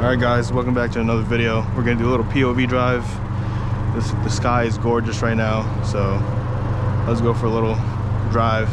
Alright guys, welcome back to another video. We're gonna do a little POV drive. The sky is gorgeous right now, so let's go for a little drive.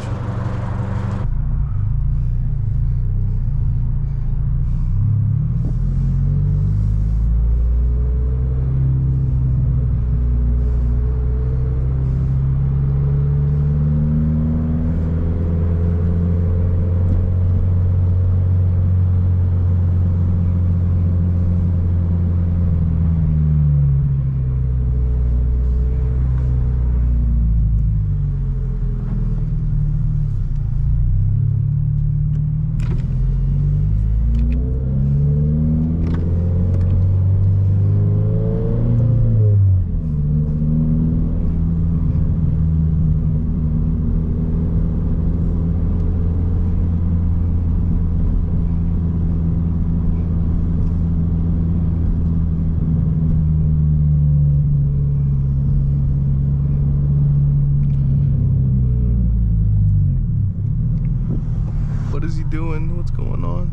What is he doing? What's going on?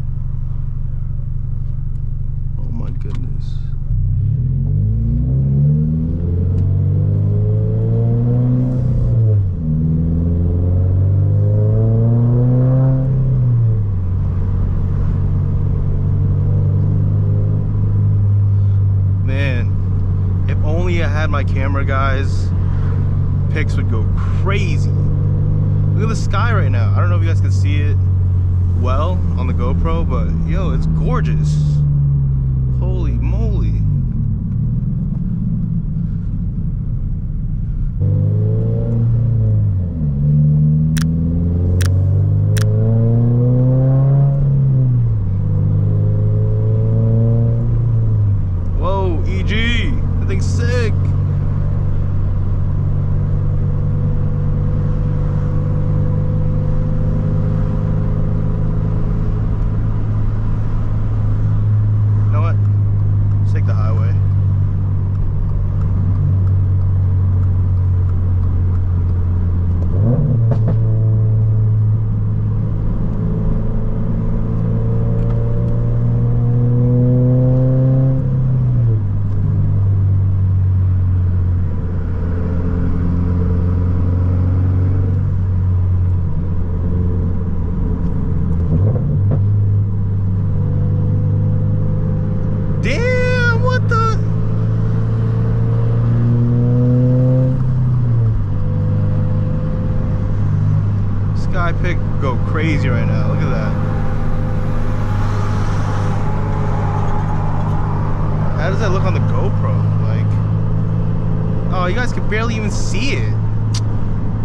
Oh my goodness. Man, if only I had my camera, guys, pics would go crazy. Look at the sky right now. I don't know if you guys can see it well on the GoPro, but yo, it's gorgeous. Holy moly. Whoa, EG, that thing's sick. Take the highway. Sky pic go crazy right now. Look at that. How does that look on the GoPro? Like, oh, you guys can barely even see it.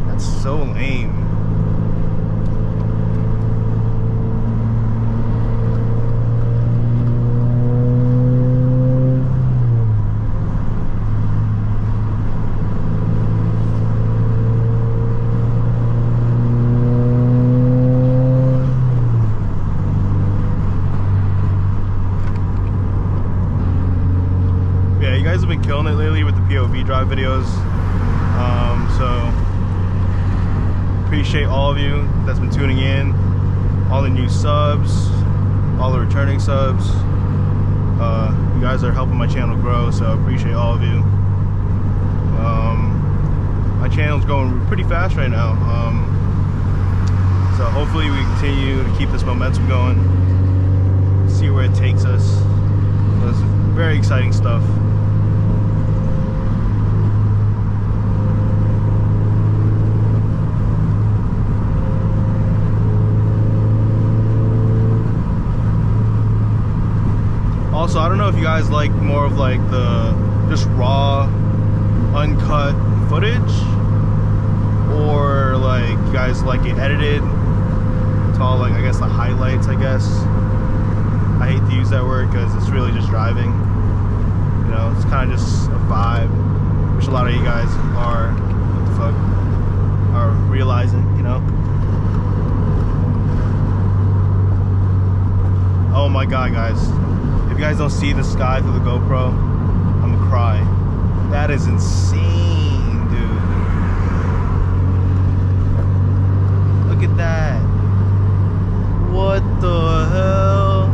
That's so lame. You guys have been killing it lately with the POV drive videos, so appreciate all of you that's been tuning in, all the new subs, all the returning subs. You guys are helping my channel grow, so appreciate all of you. My channel's going pretty fast right now, so hopefully we continue to keep this momentum going, see where it takes us. So it's very exciting stuff. Also, I don't know if you guys like more of like the just raw, uncut footage, or like you guys like it edited. It's all like, I guess, the highlights, I guess. I hate to use that word because it's really just driving. You know, it's kind of just a vibe, which a lot of you guys are, what the fuck, are realizing, you know? Oh my god, guys. If you guys don't see the sky through the GoPro, I'm gonna cry. That is insane, dude. Look at that. What the hell?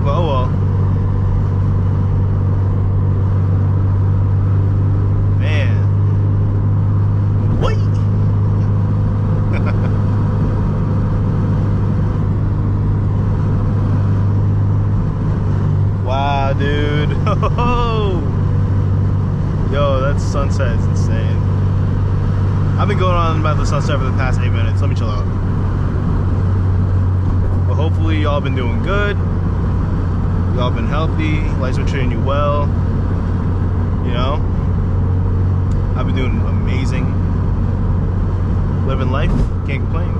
Well, well. Man. What? Wow, dude. Yo, that sunset is insane. I've been going on about the sunset for the past 8 minutes. Let me chill out. But hopefully y'all been doing good. Y'all been healthy. Life's been treating you well. You know? I've been doing amazing. Living life. Can't complain.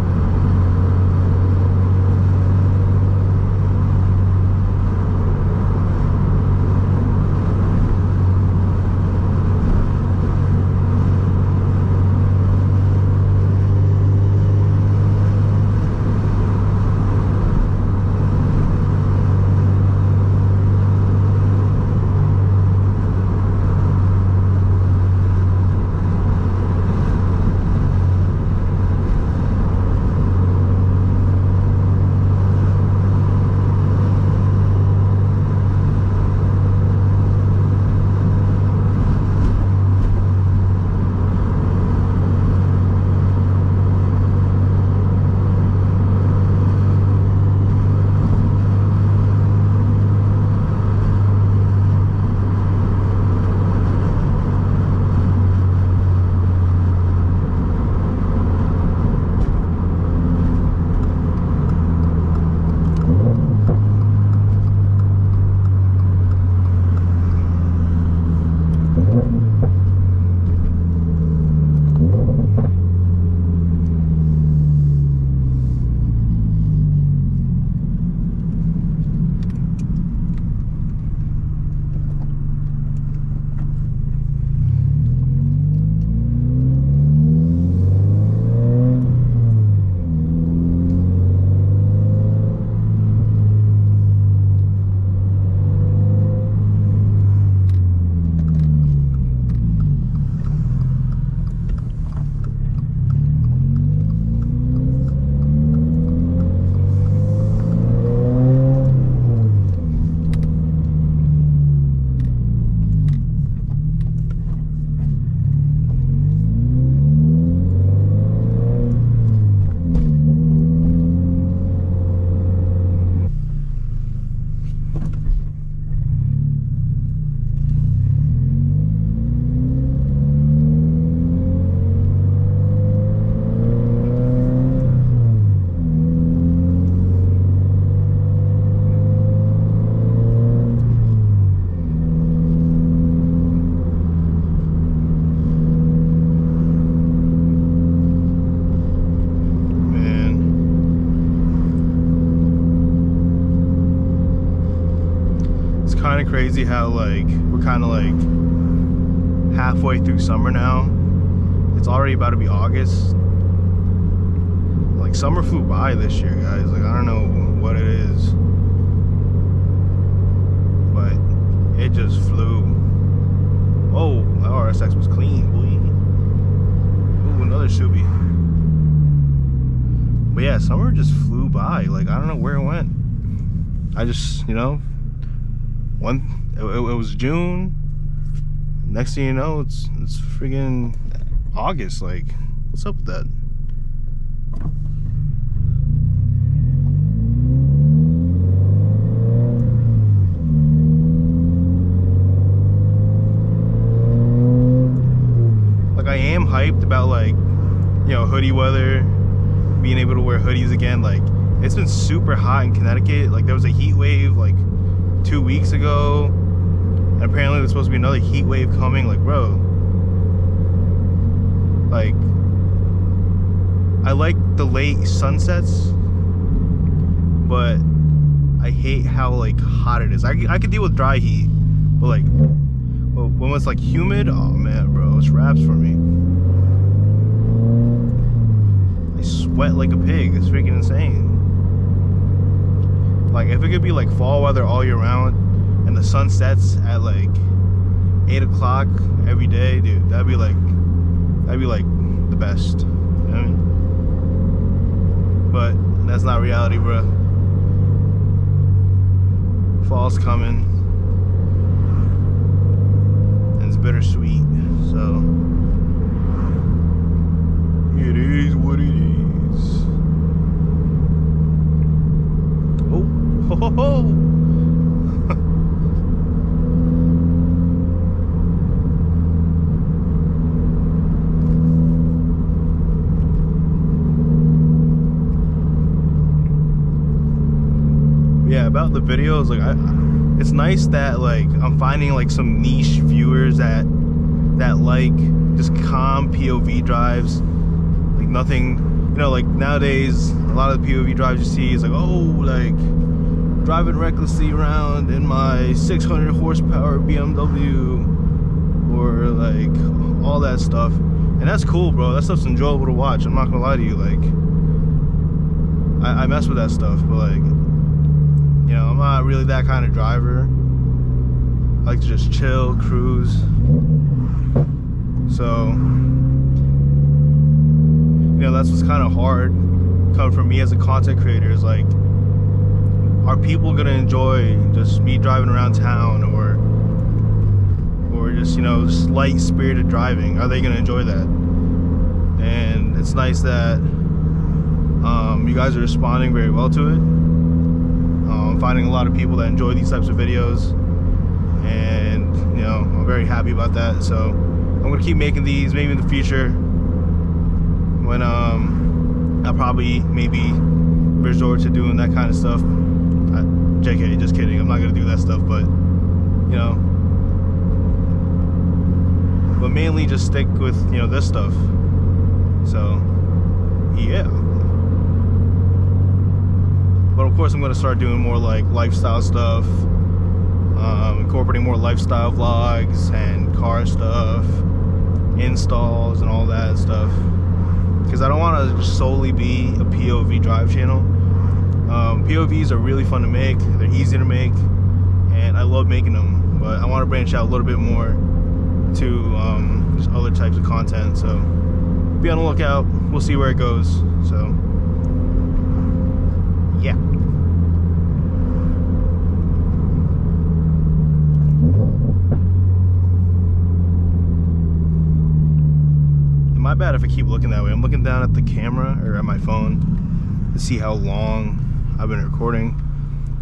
Kind of crazy how like we're kind of like halfway through summer now. It's already about to be August. Like summer flew by this year, guys. Like I don't know what it is, but it just flew. Oh, that RSX was clean, boy. Ooh, another Subi. But yeah, summer just flew by. Like I don't know where it went. I just, you know, it was June. Next thing you know, it's freaking August. Like, what's up with that? Like, I am hyped about like, you know, hoodie weather, being able to wear hoodies again. Like, it's been super hot in Connecticut. Like, there was a heat wave like 2 weeks ago, and apparently there's supposed to be another heat wave coming. Like, bro, like, I like the late sunsets, but I hate how like hot it is. I could deal with dry heat, but like, well, when it's like humid, oh man, bro, it's wraps for me. I sweat like a pig. It's freaking insane. Like, if it could be like fall weather all year round and the sun sets at like 8 o'clock every day, dude, that'd be like the best. You know what I mean? But that's not reality, bro. fall's coming, and it's bittersweet. So it is what it is. Oh, ho, ho, ho. Yeah, about the videos, like it's nice that like I'm finding like some niche viewers that like just calm POV drives, like nothing, you know, like nowadays a lot of the POV drives you see is like, oh, like driving recklessly around in my 600 horsepower BMW, or like all that stuff, and that's cool, bro. That stuff's enjoyable to watch. I'm not gonna lie to you, like I mess with that stuff, but like, you know, I'm not really that kind of driver. I like to just chill, cruise. So, you know, that's what's kind of hard coming from me as a content creator, is like, are people gonna enjoy just me driving around town, or just, you know, just light spirited driving? Are they gonna enjoy that? And it's nice that you guys are responding very well to it. I'm finding a lot of people that enjoy these types of videos, and you know, I'm very happy about that. So I'm gonna keep making these, maybe in the future, when I'll probably maybe resort to doing that kind of stuff. JK, just kidding, I'm not gonna do that stuff, but you know, but mainly just stick with, you know, this stuff. So yeah. But of course I'm gonna start doing more like lifestyle stuff, incorporating more lifestyle vlogs and car stuff, installs and all that stuff, because I don't want to just solely be a POV drive channel. POVs are really fun to make, they're easy to make, and I love making them, but I want to branch out a little bit more to just other types of content. So be on the lookout, we'll see where it goes. So yeah. My bad if I keep looking that way. I'm looking down at the camera, or at my phone, to see how long I've been recording,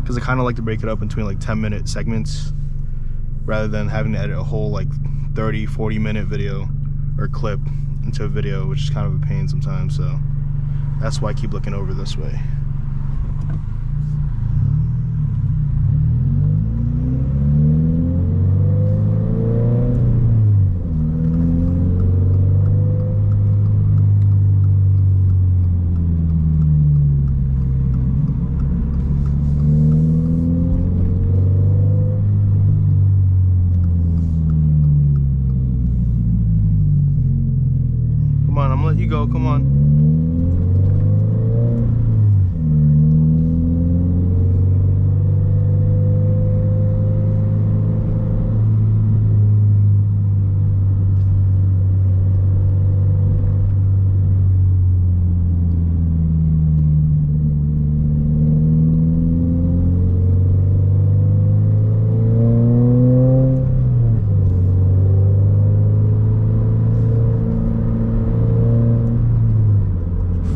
because I kind of like to break it up between like 10-minute segments rather than having to edit a whole like 30-40 minute video or clip into a video, which is kind of a pain sometimes. So that's why I keep looking over this way. Come on, I'm gonna let you go, come on.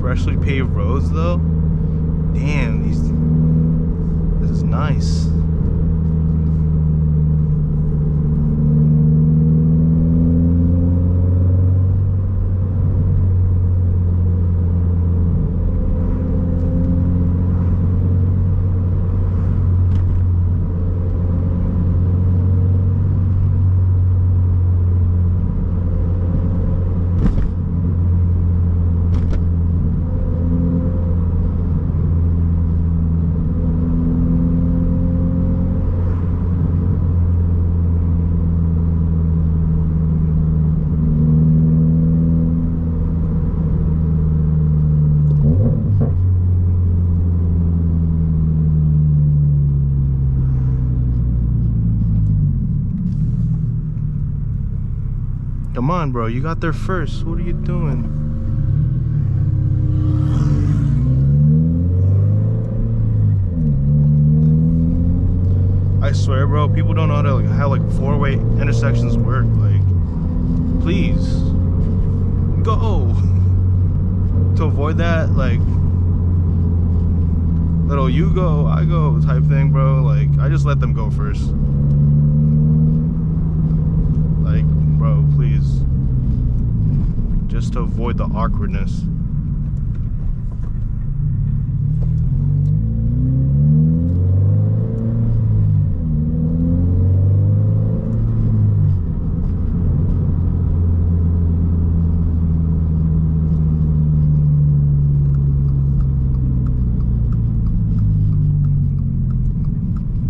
Freshly paved roads though, damn, this is nice. Come on, bro, you got there first. What are you doing? I swear, bro, people don't know how to like, how like four-way intersections work. Like, please go. To avoid that, like, little you go, I go type thing, bro. Like, I just let them go first. Like, bro, please. Just to avoid the awkwardness.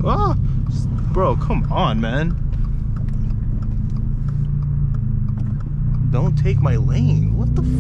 Ah, bro, come on, man. Don't take my lane. What the fuck?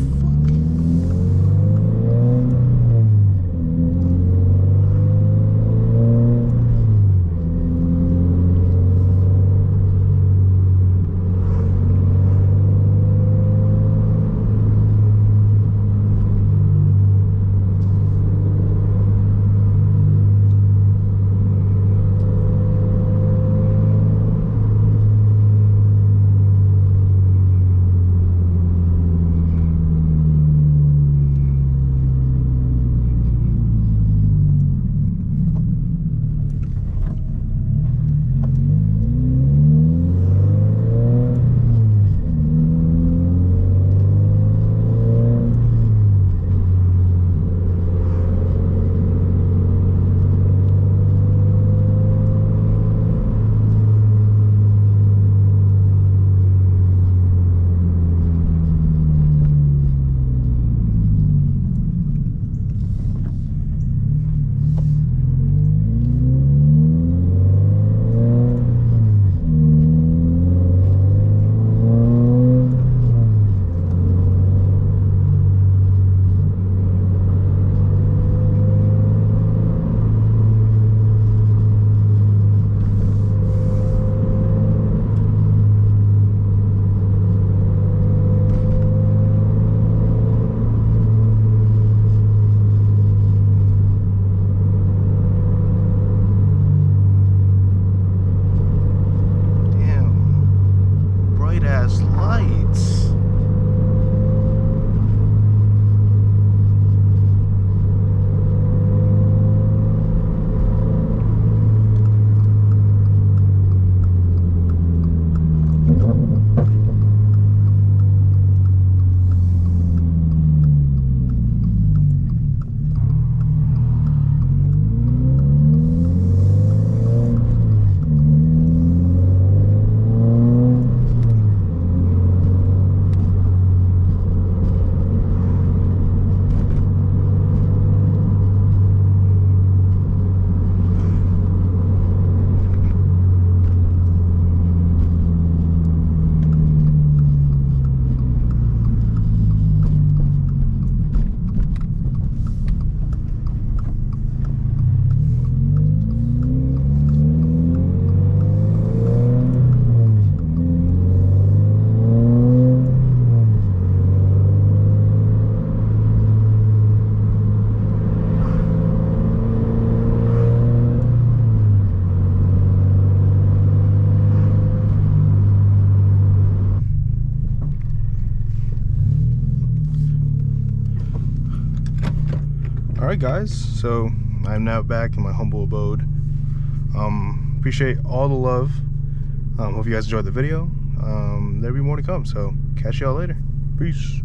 Lights. Alright guys, so I'm now back in my humble abode. Appreciate all the love. Hope you guys enjoyed the video. There'll be more to come, so catch y'all later. Peace.